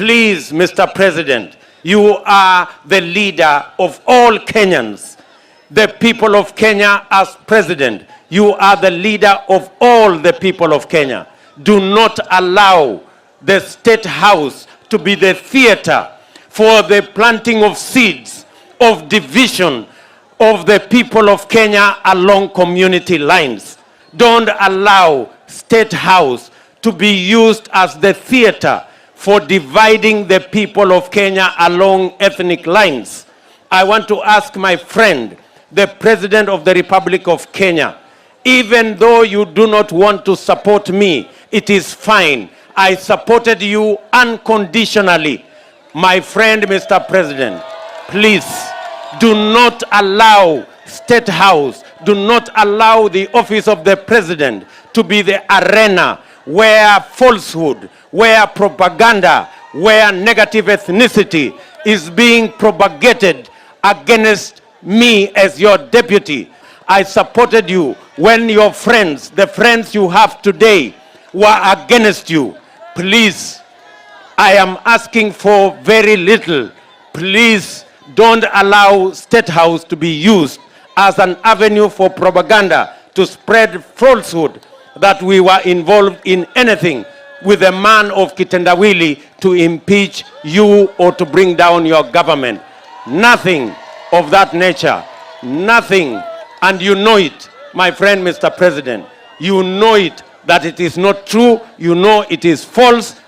Please, Mr. President, you are the leader of all Kenyans. The people of Kenya as president, you are the leader of all the people of Kenya. Do not allow the State House to be the theater for the planting of seeds of division of the people of Kenya along community lines. Don't allow State House to be used as the theater for dividing the people of Kenya along ethnic lines. I want to ask my friend, the President of the Republic of Kenya, even though you do not want to support me, it is fine. I supported you unconditionally. My friend, Mr. President, please do not allow State House, do not allow the office of the President to be the arena where falsehood, where propaganda, where negative ethnicity is being propagated against me as your deputy. I supported you when your friends, the friends you have today, were against you. Please, I am asking for very little. Please don't allow State House to be used as an avenue for propaganda to spread falsehood that we were involved in anything with a man of kitendawili to impeach you or to bring down your government. Nothing of that nature. Nothing. And you know it, my friend, Mr. President. You know it, that it is not true. You know it is false.